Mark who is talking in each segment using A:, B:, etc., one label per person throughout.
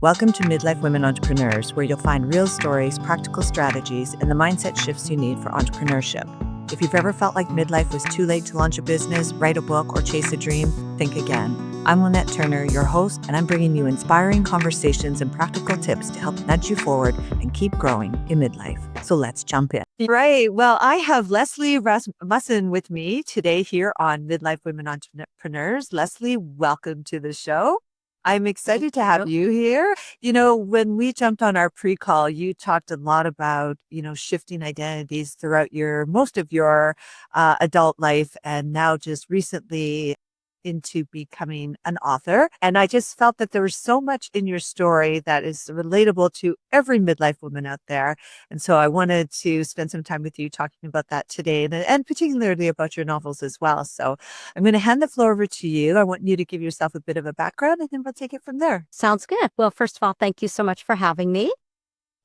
A: Welcome to Midlife Women Entrepreneurs, where you'll find real stories, practical strategies, and the mindset shifts you need for entrepreneurship. If you've ever felt like midlife was too late to launch a business, write a book, or chase a dream, think again. I'm Lynette Turner, your host, and I'm bringing you inspiring conversations and practical tips to help nudge you forward and keep growing in midlife. So let's jump in. Right. Well, I have Leslie Rasmussen with me today here on Midlife Women Entrepreneurs. Leslie, welcome to the show. I'm excited to have you here. You know, when we jumped on our pre-call, you talked a lot about, shifting identities throughout most of your adult life, and now just recently into becoming an author. And I just felt that there was so much in your story that is relatable to every midlife woman out there. And so I wanted to spend some time with you talking about that today, and particularly about your novels as well. So I'm going to hand the floor over to you. I want you to give yourself a bit of a background, and then we'll take it from there.
B: Sounds good. Well, first of all, thank you so much for having me.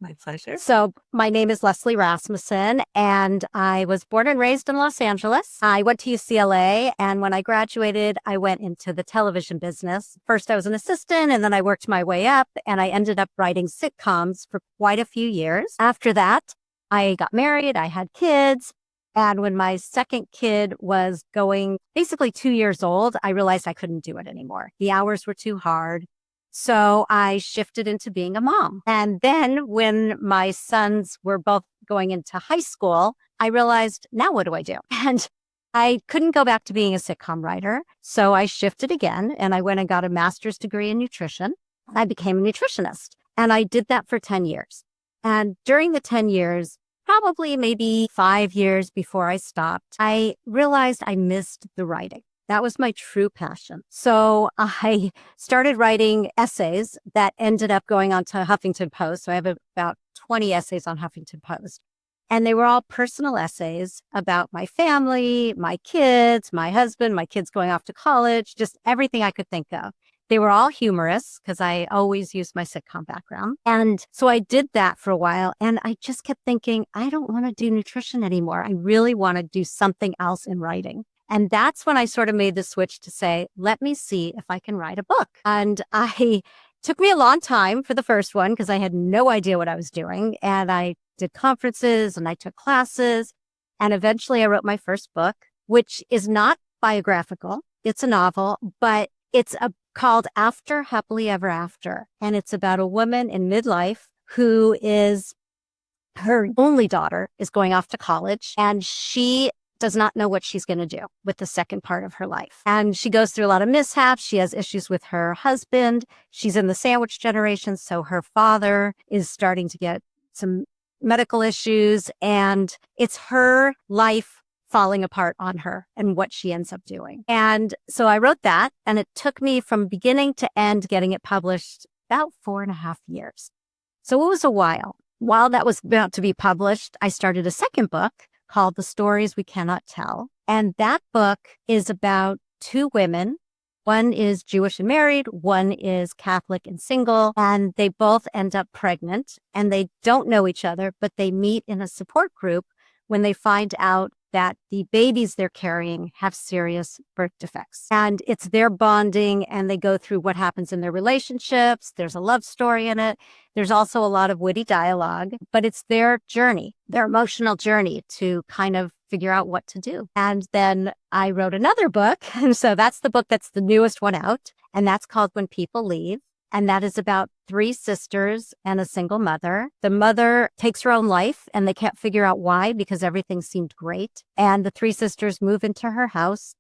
A: My pleasure.
B: So my name is Leslie Rasmussen, and I was born and raised in Los Angeles. I went to UCLA, and when I graduated, I went into the television business. First, I was an assistant, and then I worked my way up, and I ended up writing sitcoms for quite a few years. After that, I got married, I had kids, and when my second kid was going basically 2 years old, I realized I couldn't do it anymore. The hours were too hard. So I shifted into being a mom. And then when my sons were both going into high school, I realized, now what do I do? And I couldn't go back to being a sitcom writer. So I shifted again, and I went and got a master's degree in nutrition. I became a nutritionist, and I did that for 10 years. And during the 10 years, probably maybe 5 years before I stopped, I realized I missed the writing. That was my true passion. So I started writing essays that ended up going on to Huffington Post. So I have about 20 essays on Huffington Post. And they were all personal essays about my family, my kids, my husband, my kids going off to college, just everything I could think of. They were all humorous because I always used my sitcom background. And so I did that for a while. And I just kept thinking, I don't want to do nutrition anymore. I really want to do something else in writing. And that's when I sort of made the switch to say, let me see if I can write a book. And took me a long time for the first one because I had no idea what I was doing. And I did conferences and I took classes. And eventually I wrote my first book, which is not biographical. It's a novel, but it's called After Happily Ever After. And it's about a woman in midlife who is, her only daughter is going off to college, and she does not know what she's going to do with the second part of her life. And she goes through a lot of mishaps. She has issues with her husband. She's in the sandwich generation. So her father is starting to get some medical issues, and it's her life falling apart on her and what she ends up doing. And so I wrote that, and it took me from beginning to end getting it published about 4.5 years. So it was a while. While that was about to be published, I started a second book called The Stories We Cannot Tell. And that book is about two women. One is Jewish and married, one is Catholic and single, and they both end up pregnant, and they don't know each other, but they meet in a support group when they find out that the babies they're carrying have serious birth defects. And it's their bonding, and they go through what happens in their relationships. There's a love story in it. There's also a lot of witty dialogue, but it's their journey, their emotional journey to kind of figure out what to do. And then I wrote another book. And so that's the book that's the newest one out. And that's called When People Leave. And that is about 3 sisters and a single mother. The mother takes her own life, and they can't figure out why because everything seemed great. And the 3 sisters move into her house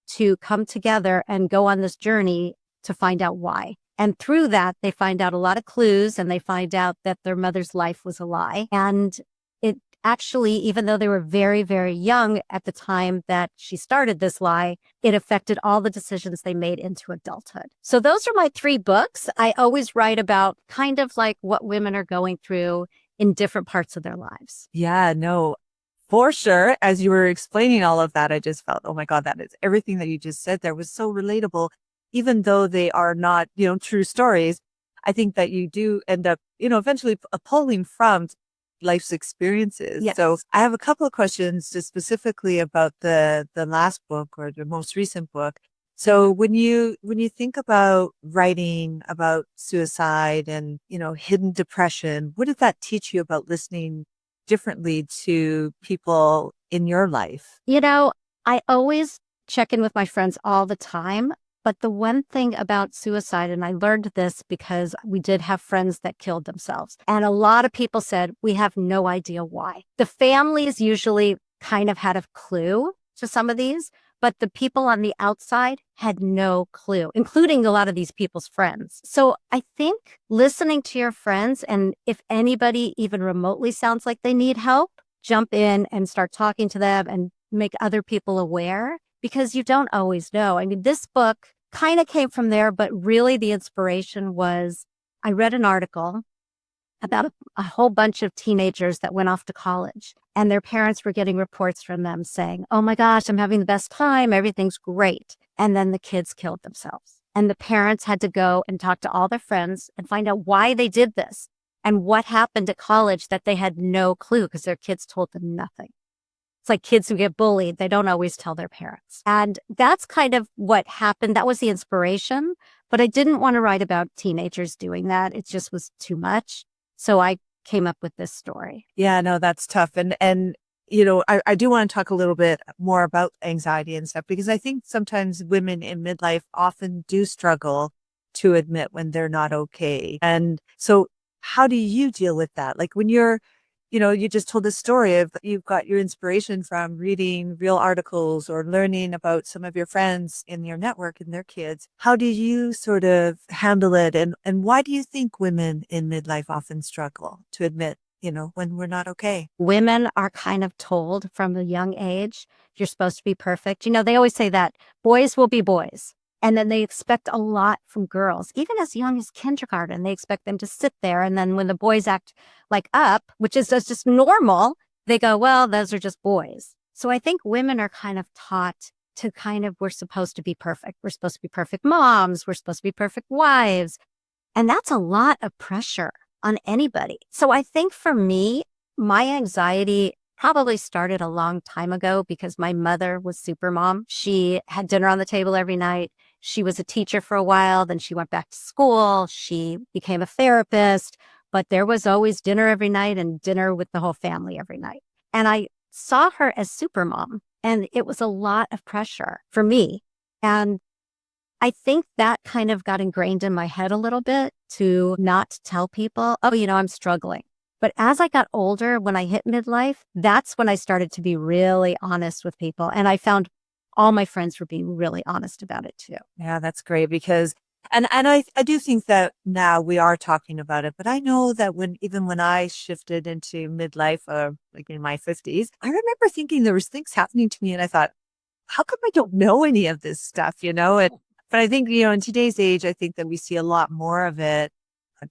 B: to come together and go on this journey to find out why. And through that, they find out a lot of clues, and they find out that their mother's life was a lie. And it actually, even though they were very, very young at the time that she started this lie, it affected all the decisions they made into adulthood. So those are my 3 books. I always write about kind of like what women are going through in different parts of their lives.
A: Yeah, no, for sure. As you were explaining all of that, I just felt, oh my God, that is everything that you just said there was so relatable, even though they are not, true stories. I think that you do end up, eventually pulling from life's experiences.
B: Yes.
A: So I have a couple of questions just specifically about the last book or the most recent book. So when you think about writing about suicide and, hidden depression, what did that teach you about listening differently to people in your life?
B: You know, I always check in with my friends all the time. But the one thing about suicide, and I learned this because we did have friends that killed themselves. And a lot of people said, we have no idea why. The families usually kind of had a clue to some of these, but the people on the outside had no clue, including a lot of these people's friends. So I think listening to your friends, and if anybody even remotely sounds like they need help, jump in and start talking to them and make other people aware, because you don't always know. I mean, this book kind of came from there, but really the inspiration was I read an article about a whole bunch of teenagers that went off to college, and their parents were getting reports from them saying, oh my gosh, I'm having the best time. Everything's great. And then the kids killed themselves. And the parents had to go and talk to all their friends and find out why they did this and what happened at college that they had no clue because their kids told them nothing. It's like kids who get bullied. They don't always tell their parents. And that's kind of what happened. That was the inspiration. But I didn't want to write about teenagers doing that. It just was too much. So I came up with this story.
A: Yeah, no, that's tough. And I do want to talk a little bit more about anxiety and stuff, because I think sometimes women in midlife often do struggle to admit when they're not okay. And so how do you deal with that? Like when you just told the story of you've got your inspiration from reading real articles or learning about some of your friends in your network and their kids. How do you sort of handle it? And why do you think women in midlife often struggle to admit, when we're not okay?
B: Women are kind of told from a young age, you're supposed to be perfect. They always say that boys will be boys. And then they expect a lot from girls, even as young as kindergarten. They expect them to sit there. And then when the boys act like up, which is just normal, they go, well, those are just boys. So I think women are kind of taught to we're supposed to be perfect. We're supposed to be perfect moms. We're supposed to be perfect wives. And that's a lot of pressure on anybody. So I think for me, my anxiety probably started a long time ago because my mother was super mom. She had dinner on the table every night. She was a teacher for a while. Then she went back to school. She became a therapist, but there was always dinner every night and dinner with the whole family every night. And I saw her as super mom, and it was a lot of pressure for me. And I think that kind of got ingrained in my head a little bit to not tell people, oh, I'm struggling. But as I got older, when I hit midlife, that's when I started to be really honest with people. And I found all my friends were being really honest about it too.
A: Yeah, that's great because, and I do think that now we are talking about it, but I know that even when I shifted into midlife, like in my 50s, I remember thinking there was things happening to me and I thought, how come I don't know any of this stuff, but I think, in today's age, I think that we see a lot more of it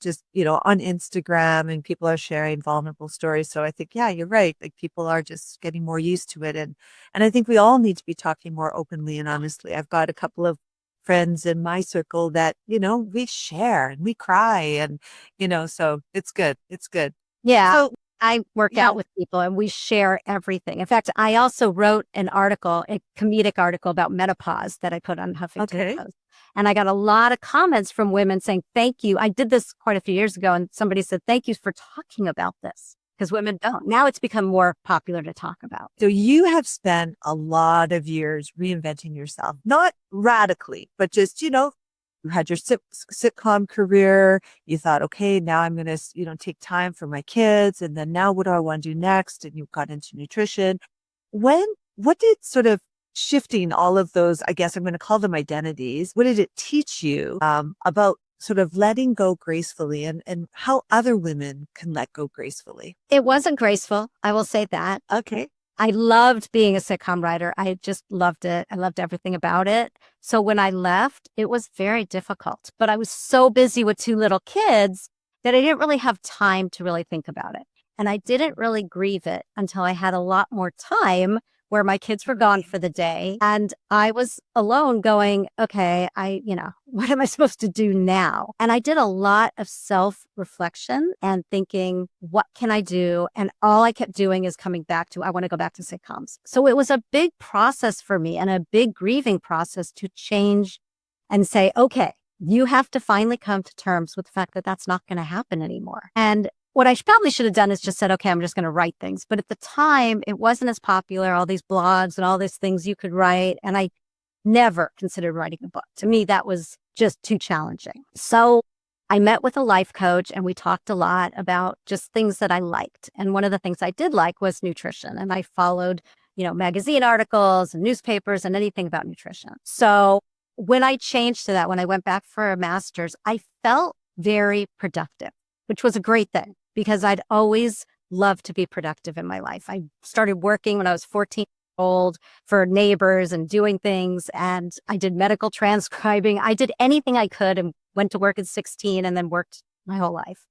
A: just, on Instagram, and people are sharing vulnerable stories. So I think, yeah, you're right. Like people are just getting more used to it. And I think we all need to be talking more openly and honestly. I've got a couple of friends in my circle that, we share and we cry and, so it's good. It's good.
B: Yeah.
A: So
B: I work
A: yeah.
B: out with people and we share everything. In fact, I also wrote an article, a comedic article about menopause that I put on Huffington
A: Okay.
B: Post. And I got a lot of comments from women saying, thank you. I did this quite a few years ago. And somebody said, thank you for talking about this, because women don't. Now it's become more popular to talk about.
A: So you have spent a lot of years reinventing yourself, not radically, but just, you had your sitcom career. You thought, okay, now I'm going to, take time for my kids. And then now what do I want to do next? And you got into nutrition. What did sort of shifting all of those, I guess I'm going to call them identities, what did it teach you about sort of letting go gracefully and how other women can let go gracefully?
B: It wasn't graceful. I will say that.
A: Okay.
B: I loved being a sitcom writer. I just loved it. I loved everything about it. So when I left, it was very difficult. But I was so busy with two little kids that I didn't really have time to really think about it. And I didn't really grieve it until I had a lot more time where my kids were gone for the day and I was alone going, okay, what am I supposed to do now? And I did a lot of self-reflection and thinking, what can I do? And all I kept doing is coming back to, I want to go back to sitcoms. So it was a big process for me and a big grieving process to change and say, okay, you have to finally come to terms with the fact that that's not going to happen anymore. And what I probably should have done is just said, okay, I'm just going to write things. But at the time, it wasn't as popular, all these blogs and all these things you could write. And I never considered writing a book. To me, that was just too challenging. So I met with a life coach and we talked a lot about just things that I liked. And one of the things I did like was nutrition. And I followed, magazine articles and newspapers and anything about nutrition. So when I changed to that, when I went back for a master's, I felt very productive, which was a great thing because I'd always loved to be productive in my life. I started working when I was 14 years old for neighbors and doing things. And I did medical transcribing. I did anything I could and went to work at 16 and then worked my whole life.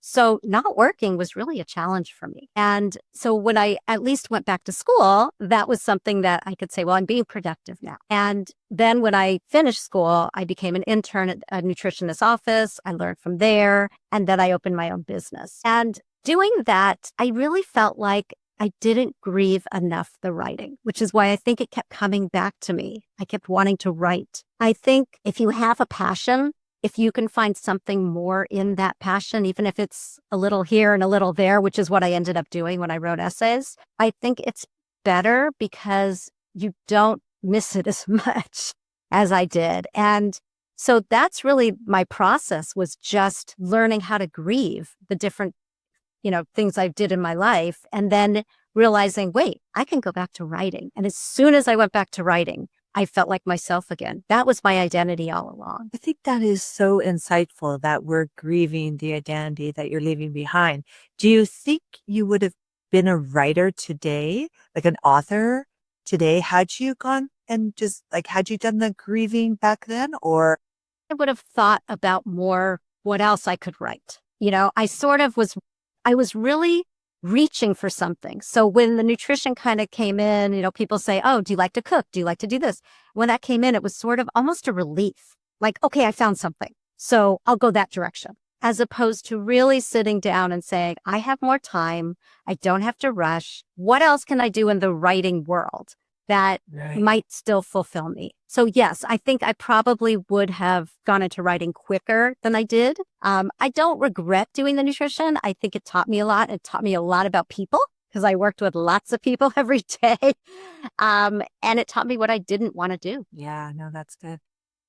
B: So not working was really a challenge for me. And so when I at least went back to school, that was something that I could say, well, I'm being productive now. And then when I finished school, I became an intern at a nutritionist's office. I learned from there. And then I opened my own business. And doing that, I really felt like I didn't grieve enough the writing, which is why I think it kept coming back to me. I kept wanting to write. I think if you have a passion, if you can find something more in that passion, even if it's a little here and a little there, which is what I ended up doing when I wrote essays, I think it's better because you don't miss it as much as I did. And so that's really my process, was just learning how to grieve the different, things I did in my life. And then realizing, wait, I can go back to writing. And as soon as I went back to writing, I felt like myself again. That was my identity all along.
A: I think that is so insightful that we're grieving the identity that you're leaving behind. Do you think you would have been a writer today, like an author today, had you gone and just had you done the grieving back then? Or
B: I would have thought about more what else I could write. I was really reaching for something. So when the nutrition kind of came in, people say, oh, do you like to cook? Do you like to do this? When that came in, it was sort of almost a relief. Like, okay, I found something. So I'll go that direction, as opposed to really sitting down and saying, I have more time. I don't have to rush. What else can I do in the writing world that might still fulfill me? So yes, I think I probably would have gone into writing quicker than I did. I don't regret doing the nutrition. I think it taught me a lot. It taught me a lot about people because I worked with lots of people every day. And it taught me what I didn't want to do.
A: Yeah, no, that's good.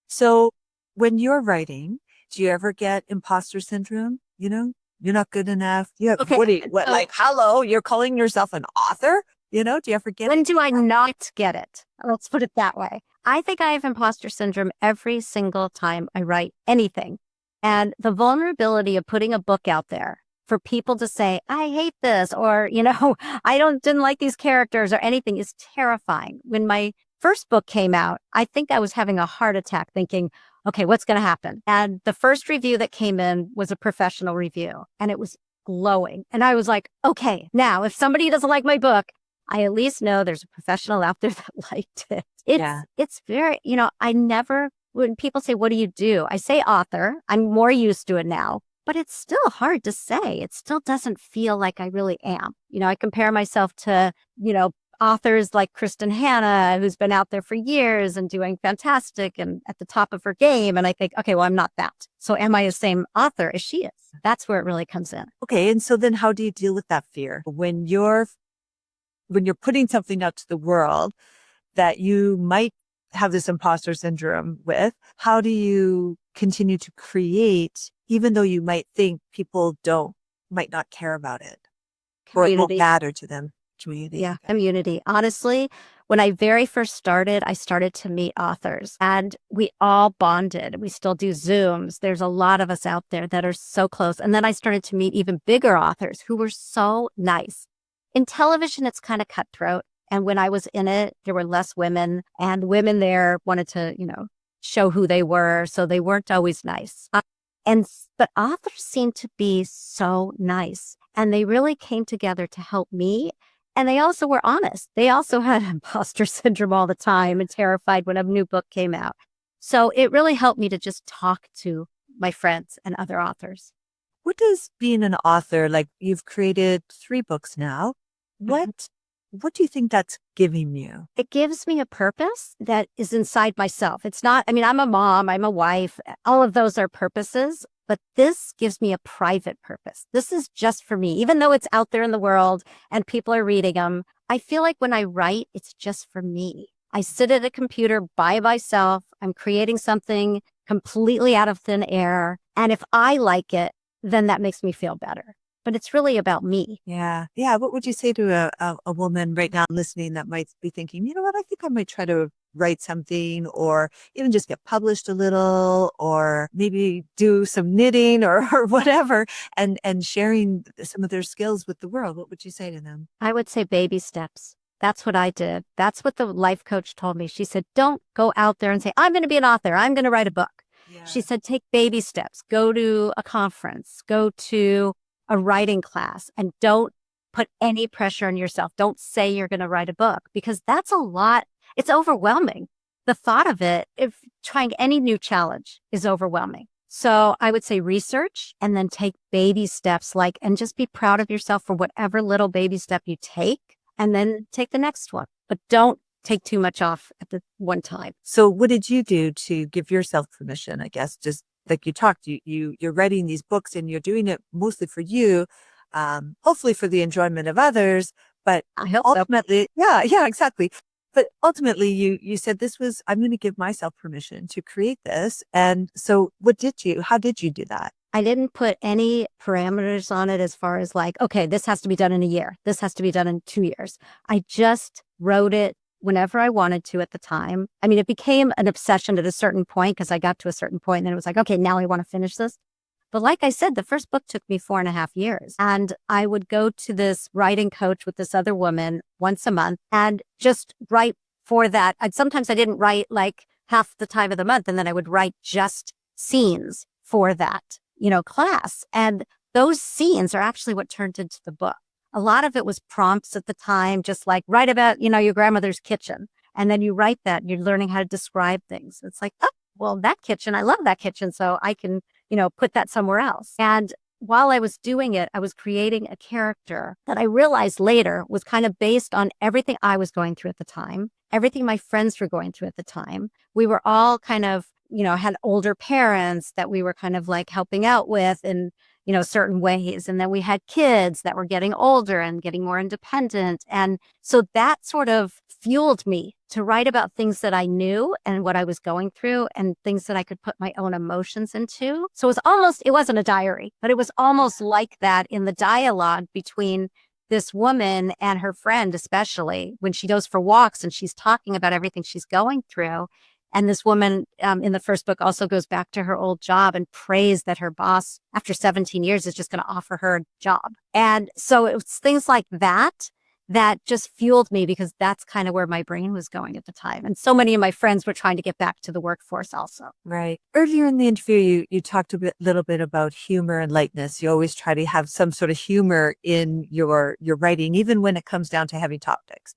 A: So when you're writing, do you ever get imposter syndrome? You're not good enough. Hello, you're calling yourself an author? Do you ever get it?
B: When do I not get it? Let's put it that way. I think I have imposter syndrome every single time I write anything. And the vulnerability of putting a book out there for people to say, I hate this, or, I didn't like these characters or anything, is terrifying. When my first book came out, I think I was having a heart attack thinking, okay, what's going to happen? And the first review that came in was a professional review, and it was glowing. And I was like, okay, now if somebody doesn't like my book, I at least know there's a professional out there that liked it. It's very, when people say, what do you do? I say author. I'm more used to it now, but it's still hard to say. It still doesn't feel like I really am. I compare myself to, authors like Kristen Hanna, who's been out there for years and doing fantastic and at the top of her game. And I think, okay, well, I'm not that. So am I the same author as she is? That's where it really comes in.
A: Okay. And so then how do you deal with that fear? When you're putting something out to the world that you might have this imposter syndrome with, how do you continue to create, even though you might think people might not care about it or it won't matter to them? Community.
B: Yeah, community. Honestly, when I very first started, I started to meet authors and we all bonded. We still do Zooms. There's a lot of us out there that are so close. And then I started to meet even bigger authors who were so nice. In television, it's kind of cutthroat. And when I was in it, there were less women, and women there wanted to, show who they were. So they weren't always nice. But authors seemed to be so nice, and they really came together to help me And they also were honest. They also had imposter syndrome all the time and terrified when a new book came out. So it really helped me to just talk to my friends and other authors.
A: What does being an author, like you've created 3 books now,
B: Mhm.
A: what do you think that's giving you?
B: It gives me a purpose that is inside myself. It's not, I mean, I'm a mom, I'm a wife, all of those are purposes, but this gives me a private purpose. This is just for me, even though it's out there in the world and people are reading them. I feel like when I write, it's just for me. I sit at a computer by myself. I'm creating something completely out of thin air. And if I like it, then that makes me feel better. But it's really about me.
A: Yeah. Yeah. What would you say to a woman right now listening that might be thinking, you know what, I think I might try to write something or even just get published a little or maybe do some knitting or whatever and sharing some of their skills with the world. What would you say to them?
B: I would say baby steps. That's what I did. That's what the life coach told me. She said, don't go out there and say, I'm going to be an author. I'm going to write a book. She
A: Yeah.
B: said, take baby steps, go to a conference, go to a writing class, and don't put any pressure on yourself. Don't say you're going to write a book because that's a lot. It's overwhelming. The thought of it, if trying any new challenge is overwhelming. So I would say research and then take baby steps and just be proud of yourself for whatever little baby step you take and then take the next one. But don't take too much off at the one time.
A: So what did you do to give yourself permission? I guess just like you talked, you're writing these books and you're doing it mostly for you, hopefully for the enjoyment of others, but
B: I hope so.
A: ultimately, yeah, exactly. But ultimately you said I'm going to give myself permission to create this. And so how did you do that?
B: I didn't put any parameters on it as far as okay, this has to be done in a year. This has to be done in 2 years. I just wrote it whenever I wanted to at the time. I mean, it became an obsession at a certain point because I got to a certain point and then it was like, okay, now I want to finish this. But like I said, the first book took me 4.5 years. And I would go to this writing coach with this other woman once a month and just write for that. Sometimes I didn't write half the time of the month. And then I would write just scenes for that, class. And those scenes are actually what turned into the book. A lot of it was prompts at the time, just write about, your grandmother's kitchen. And then you write that and you're learning how to describe things. It's like, oh, well, that kitchen, I love that kitchen. So I can put that somewhere else. And while I was doing it, I was creating a character that I realized later was kind of based on everything I was going through at the time, everything my friends were going through at the time. We were all kind of, had older parents that we were kind of helping out with in, certain ways. And then we had kids that were getting older and getting more independent. And so that sort of fueled me to write about things that I knew and what I was going through and things that I could put my own emotions into. So it wasn't a diary, but it was almost like that in the dialogue between this woman and her friend, especially when she goes for walks and she's talking about everything she's going through. And this woman in the first book also goes back to her old job and prays that her boss, after 17 years, is just going to offer her a job. And so it was things like that just fueled me because that's kind of where my brain was going at the time. And so many of my friends were trying to get back to the workforce also.
A: Right. Earlier in the interview, you talked little bit about humor and lightness. You always try to have some sort of humor in your writing, even when it comes down to heavy topics.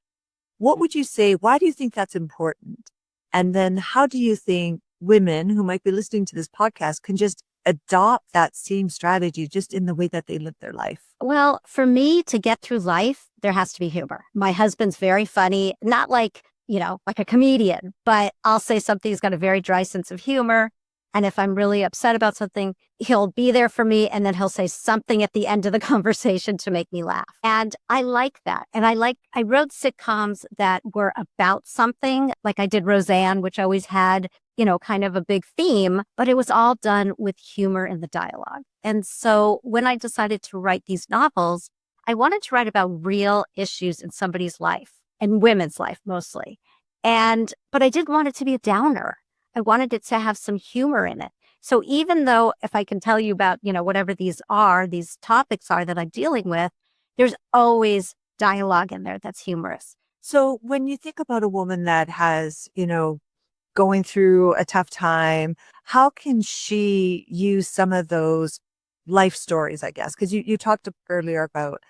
A: What would you say? Why do you think that's important? And then how do you think women who might be listening to this podcast can just adopt that same strategy just in the way that they live their life?
B: Well, for me to get through life, there has to be humor. My husband's very funny, not like a comedian, but I'll say something. He's got a very dry sense of humor. And if I'm really upset about something, he'll be there for me. And then he'll say something at the end of the conversation to make me laugh. And I like that. And I wrote sitcoms that were about something, like I did Roseanne, which always had, kind of a big theme, but it was all done with humor in the dialogue. And so when I decided to write these novels, I wanted to write about real issues in somebody's life and women's life mostly. But I didn't want it to be a downer. I wanted it to have some humor in it. So even though if I can tell you about, whatever these topics are that I'm dealing with, there's always dialogue in there that's humorous.
A: So when you think about a woman that has, going through a tough time, how can she use some of those life stories, I guess? Because you talked earlier about,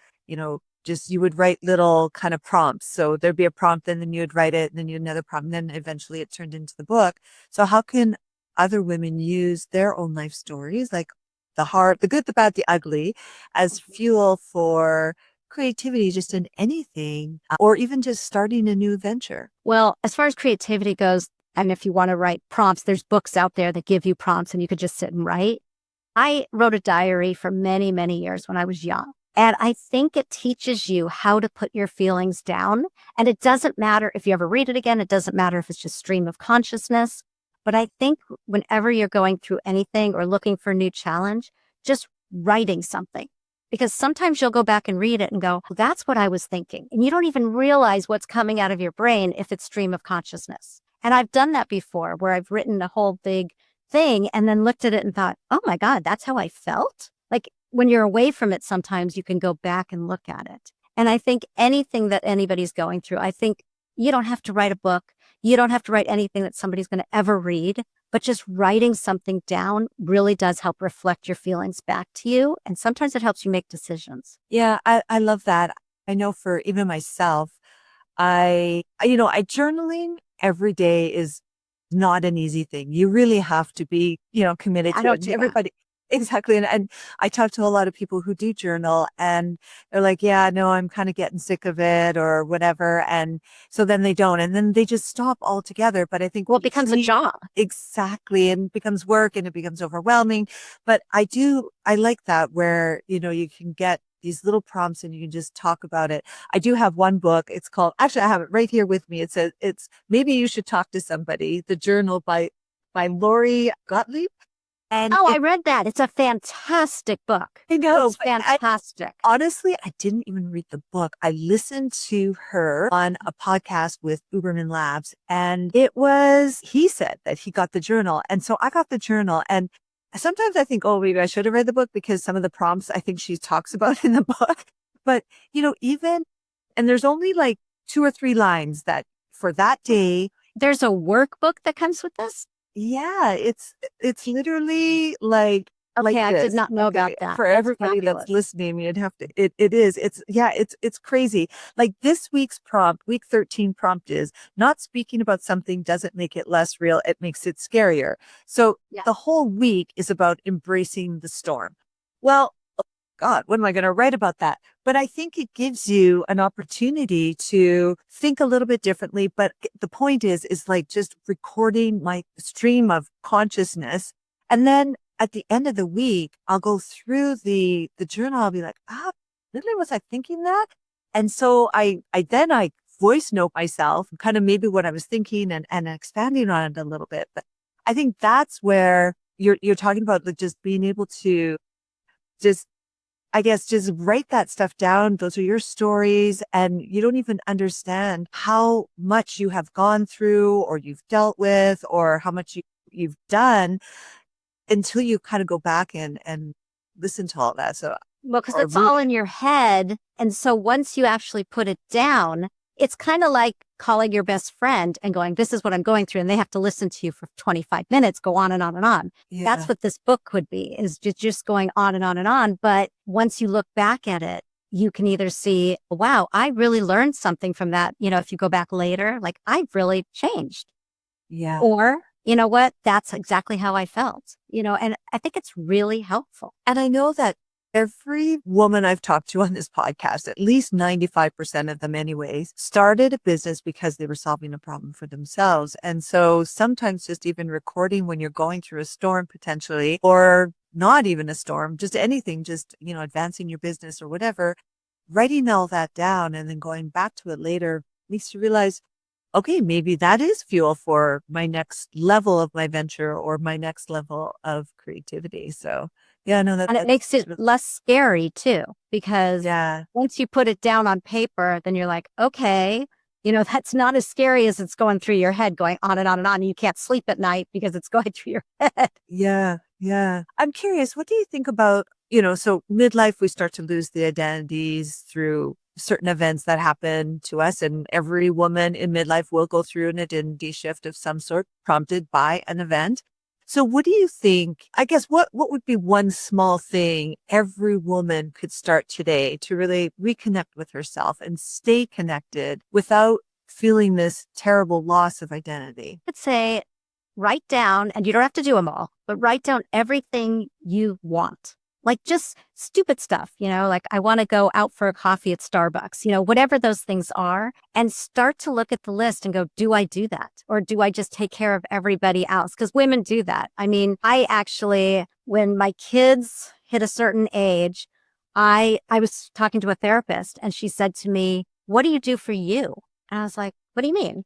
A: just you would write little kind of prompts. So there'd be a prompt, and then you'd write it, and then you'd another prompt, and then eventually it turned into the book. So how can other women use their own life stories, like the hard, the good, the bad, the ugly, as fuel for creativity, just in anything, or even just starting a new venture?
B: Well, as far as creativity goes, and if you want to write prompts, there's books out there that give you prompts and you could just sit and write. I wrote a diary for many, many years when I was young. And I think it teaches you how to put your feelings down. And it doesn't matter if you ever read it again. It doesn't matter if it's just stream of consciousness. But I think whenever you're going through anything or looking for a new challenge, just writing something. Because sometimes you'll go back and read it and go, that's what I was thinking. And you don't even realize what's coming out of your brain if it's stream of consciousness. And I've done that before where I've written a whole big thing and then looked at it and thought, oh my God, that's how I felt. Like when you're away from it, sometimes you can go back and look at it. And I think anything that anybody's going through, I think you don't have to write a book. You don't have to write anything that somebody's going to ever read, but just writing something down really does help reflect your feelings back to you. And sometimes it helps you make decisions.
A: Yeah, I love that. I know for even myself, I journaling every day is not an easy thing. You really have to be, committed
B: I
A: to
B: don't
A: it.
B: do that.
A: Everybody, exactly. And I talk to a lot of people who do journal, and they're like, yeah, no, I'm kind of getting sick of it or whatever. And so then they don't, and then they just stop altogether. But I think
B: Well, it becomes a job.
A: exactly, and it becomes work and it becomes overwhelming. But I like that where, you can get these little prompts and you can just talk about it. I do have one book. It's called, actually, I have it right here with me. It says, it's Maybe You Should Talk to Somebody, the journal by Lori Gottlieb. And
B: Oh, I read that. It's a fantastic book.
A: I know,
B: It's fantastic.
A: honestly, I didn't even read the book. I listened to her on a podcast with Uberman Labs, and he said that he got the journal. And so I got the journal, and sometimes I think, oh, maybe I should have read the book because some of the prompts I think she talks about in the book. But, and there's only like 2 or 3 lines that for that day.
B: There's a workbook that comes with this?
A: Yeah, it's literally like
B: Okay, I did
A: this.
B: not know
A: Okay,
B: about that.
A: for
B: That's
A: everybody that's
B: fabulous.
A: listening, you'd have to. It is. It's crazy. Like this week's prompt, week 13 prompt is not speaking about something doesn't make it less real. It makes it scarier. So
B: Yeah.
A: the whole week is about embracing the storm. Well, God, what am I going to write about that? But I think it gives you an opportunity to think a little bit differently. But the point is like just recording my stream of consciousness. And then at the end of the week, I'll go through the journal. I'll be like, literally, was I thinking that? And so I voice note myself kind of maybe what I was thinking and expanding on it a little bit. But I think that's where you're talking about like just being able to just, I guess, just write that stuff down. Those are your stories, and you don't even understand how much you have gone through or you've dealt with or how much you've done until you kind of go back and listen to all that. So,
B: Well, because
A: or
B: it's all in your head. And so once you actually put it down, it's kind of like calling your best friend and going, this is what I'm going through. And they have to listen to you for 25 minutes, go on and on and on. That's
A: yeah,
B: what this book could be, is just going on and on and on. But once you look back at it, you can either see, wow, I really learned something from that. If you go back later, like I've really changed.
A: yeah.
B: Or, you know what? That's exactly how I felt, and I think it's really helpful.
A: And I know that every woman I've talked to on this podcast, at least 95% of them anyways, started a business because they were solving a problem for themselves. And so sometimes just even recording when you're going through a storm potentially, or not even a storm, just anything, just, advancing your business or whatever, writing all that down and then going back to it later makes you realize, okay, maybe that is fuel for my next level of my venture or my next level of creativity. So yeah, no,
B: And it makes it less scary too, because
A: yeah,
B: once you put it down on paper, then you're like, okay, that's not as scary as it's going through your head, going on and on and on. And you can't sleep at night because it's going through your head.
A: yeah, yeah. I'm curious, what do you think about, so midlife, we start to lose the identities through certain events that happen to us, and every woman in midlife will go through an identity shift of some sort prompted by an event. So what do you think, I guess, what would be one small thing every woman could start today to really reconnect with herself and stay connected without feeling this terrible loss of identity?
B: I'd say write down, and you don't have to do them all, but write down everything you want. Like just stupid stuff, like I want to go out for a coffee at Starbucks, whatever those things are, and start to look at the list and go, do I do that? Or do I just take care of everybody else? Because women do that. I mean, I actually, when my kids hit a certain age, I was talking to a therapist and she said to me, what do you do for you? And I was like, what do you mean?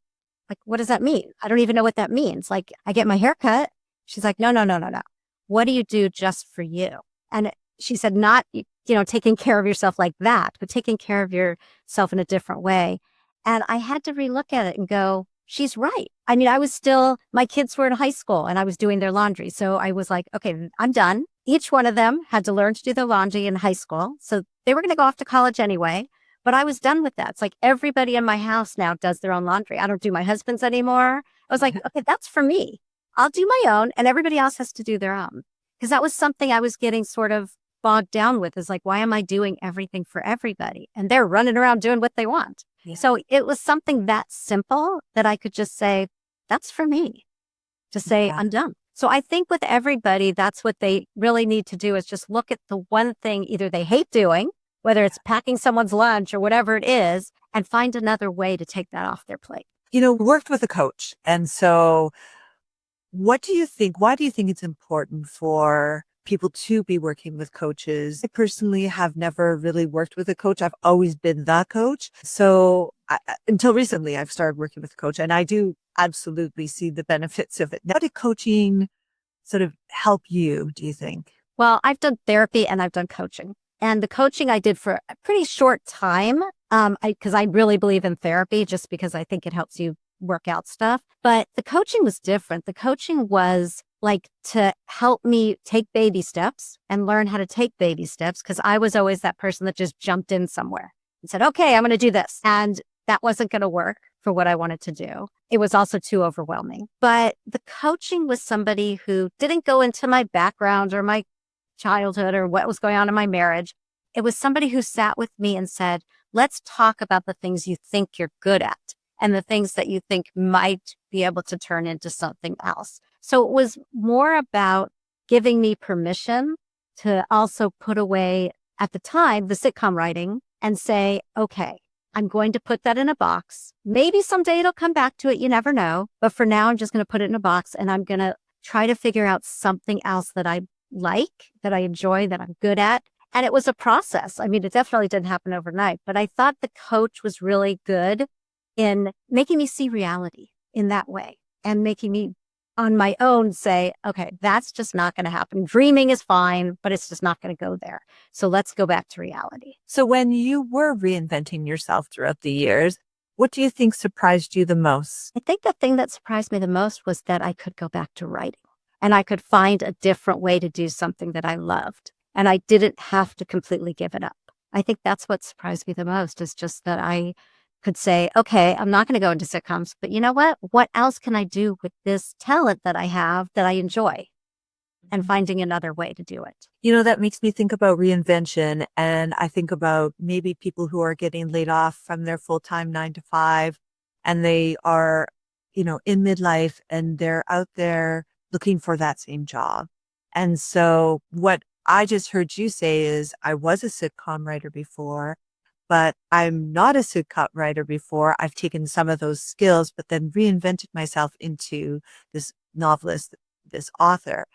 B: Like, what does that mean? I don't even know what that means. Like, I get my hair cut. She's like, no, no, no, no, no. What do you do just for you? And she said, not, taking care of yourself like that, but taking care of yourself in a different way. And I had to relook at it and go, she's right. I mean, my kids were in high school and I was doing their laundry. So I was like, okay, I'm done. Each one of them had to learn to do their laundry in high school. So they were going to go off to college anyway. But I was done with that. It's like everybody in my house now does their own laundry. I don't do my husband's anymore. I was like, okay, that's for me. I'll do my own and everybody else has to do their own. Because that was something I was getting sort of bogged down with, is like, why am I doing everything for everybody? And they're running around doing what they want. Yeah. So it was something that simple that I could just say, that's for me. Just say, I'm done. So I think with everybody, that's what they really need to do, is just look at the one thing either they hate doing, whether it's packing someone's lunch or whatever it is, and find another way to take that off their plate.
A: Worked with a coach. And so what do you think? Why do you think it's important for people to be working with coaches? I personally have never really worked with a coach. I've always been the coach. So until recently, I've started working with a coach, and I do absolutely see the benefits of it. How did coaching sort of help you, do you think?
B: Well, I've done therapy and I've done coaching. And the coaching I did for a pretty short time, because I really believe in therapy, just because I think it helps you work out stuff. But the coaching was different. The coaching was like to help me take baby steps and learn how to take baby steps, because I was always that person that just jumped in somewhere and said, okay, I'm going to do this. And that wasn't going to work for what I wanted to do. It was also too overwhelming. But the coaching was somebody who didn't go into my background or my childhood or what was going on in my marriage. It was somebody who sat with me and said, let's talk about the things you think you're good at and the things that you think might be able to turn into something else. So it was more about giving me permission to also put away, at the time, the sitcom writing and say, okay, I'm going to put that in a box. Maybe someday it'll come back to it. You never know. But for now, I'm just going to put it in a box and I'm going to try to figure out something else that I like, that I enjoy, that I'm good at. And it was a process. I mean, it definitely didn't happen overnight, but I thought the coach was really good in making me see reality in that way and making me on my own say, okay, that's just not going to happen. Dreaming is fine, but it's just not going to go there. So let's go back to reality.
A: So when you were reinventing yourself throughout the years, what do you think surprised you the most?
B: I think the thing that surprised me the most was that I could go back to writing and I could find a different way to do something that I loved. And I didn't have to completely give it up. I think that's what surprised me the most, is just that I could say, okay, I'm not going to go into sitcoms, but you know what? What else can I do with this talent that I have that I enjoy? And finding another way to do it.
A: That makes me think about reinvention. And I think about maybe people who are getting laid off from their full-time 9 to 5, and they are, in midlife, and they're out there looking for that same job. And so what I just heard you say is, I was a sitcom writer before, but I'm not a sitcom writer before. I've taken some of those skills, but then reinvented myself into this novelist, this author.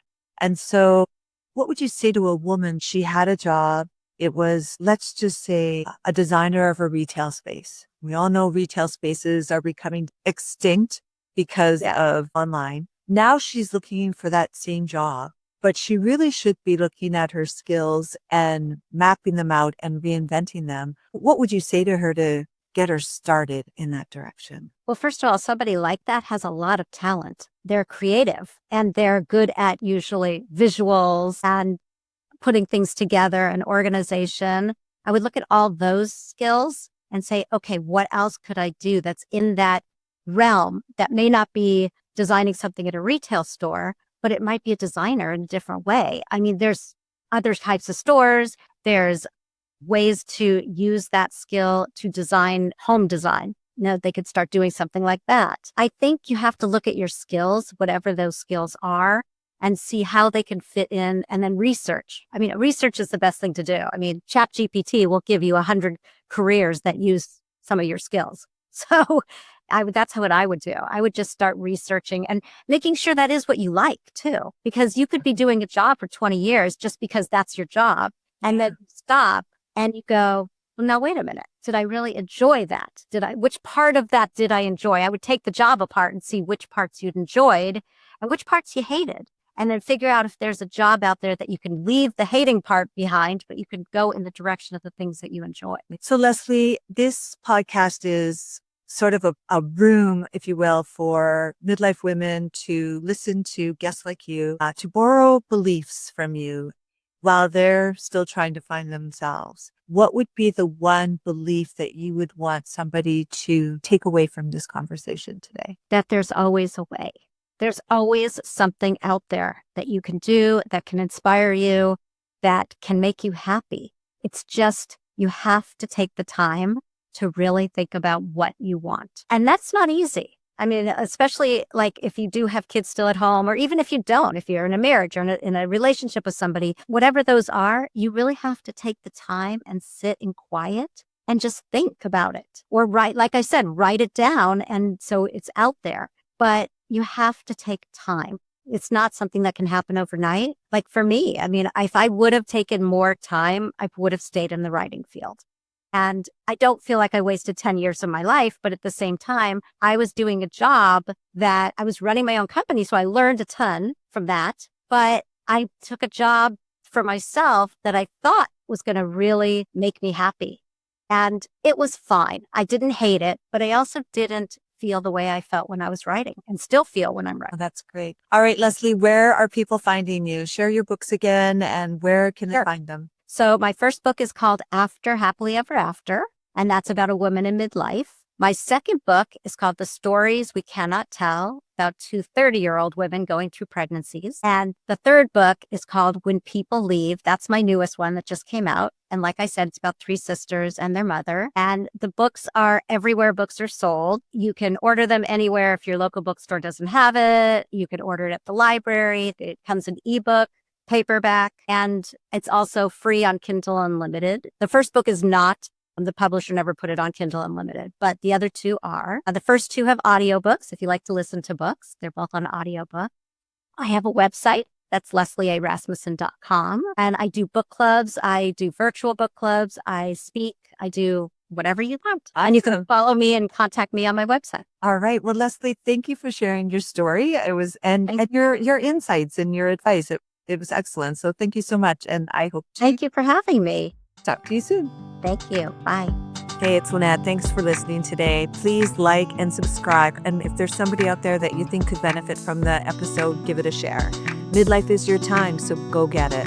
A: And so what would you say to a woman? She had a job. It was, let's just say, a designer of a retail space. We all know retail spaces are becoming extinct because of online. Now she's looking for that same job, but she really should be looking at her skills and mapping them out and reinventing them. What would you say to her to get her started in that direction?
B: Well, first of all, somebody like that has a lot of talent. They're creative and they're good at usually visuals and putting things together and organization. I would look at all those skills and say, okay, what else could I do that's in that realm that may not be designing something at a retail store, but it might be a designer in a different way. I mean, there's other types of stores. There's ways to use that skill to design home design. They could start doing something like that. I think you have to look at your skills, whatever those skills are, and see how they can fit in, and then research. I mean, research is the best thing to do. I mean, ChatGPT will give you 100 careers that use some of your skills. So that's what I would do. I would just start researching and making sure that is what you like too, because you could be doing a job for 20 years just because that's your job, and then stop and you go, well, now wait a minute. Did I really enjoy that? Which part of that did I enjoy? I would take the job apart and see which parts you'd enjoyed and which parts you hated. And then figure out if there's a job out there that you can leave the hating part behind, but you can go in the direction of the things that you enjoy.
A: So Leslie, this podcast is sort of a room, if you will, for midlife women to listen to guests like you, to borrow beliefs from you while they're still trying to find themselves. What would be the one belief that you would want somebody to take away from this conversation today?
B: That there's always a way. There's always something out there that you can do, that can inspire you, that can make you happy. It's just, you have to take the time to really think about what you want. And that's not easy. I mean, especially like if you do have kids still at home, or even if you don't, if you're in a marriage or in a relationship with somebody, whatever those are, you really have to take the time and sit in quiet and just think about it. Or write, like I said, write it down. And so it's out there. But you have to take time. It's not something that can happen overnight. Like for me, I mean, if I would have taken more time, I would have stayed in the writing field. And I don't feel like I wasted 10 years of my life, but at the same time, I was doing a job that I was running my own company. So I learned a ton from that, but I took a job for myself that I thought was going to really make me happy. And it was fine. I didn't hate it, but I also didn't feel the way I felt when I was writing, and still feel when I'm writing.
A: Oh, that's great. All right, Leslie, where are people finding you? Share your books again, and where can they find them?
B: So my first book is called After Happily Ever After, and that's about a woman in midlife. My second book is called The Stories We Cannot Tell, about two 30-year-old women going through pregnancies. And the third book is called When People Leave. That's my newest one that just came out. And like I said, it's about three sisters and their mother. And the books are everywhere books are sold. You can order them anywhere if your local bookstore doesn't have it. You can order it at the library. It comes in ebook, paperback, and it's also free on Kindle Unlimited. The first book is not. The publisher never put it on Kindle Unlimited, but the other two are. The first two have audiobooks. If you like to listen to books, they're both on audiobook. I have a website. That's lesliearasmussen.com. And I do book clubs. I do virtual book clubs. I speak. I do whatever you want.
A: Awesome.
B: And you can follow me and contact me on my website.
A: All right. Well, Leslie, thank you for sharing your story. It was, and your insights and your advice. It was excellent. So thank you so much. And I hope to
B: Thank you for having me.
A: talk to you soon.
B: Thank you. Bye.
A: Hey, it's Lynette. Thanks for listening today. Please like and subscribe. And if there's somebody out there that you think could benefit from the episode, give it a share. Midlife is your time, so go get it.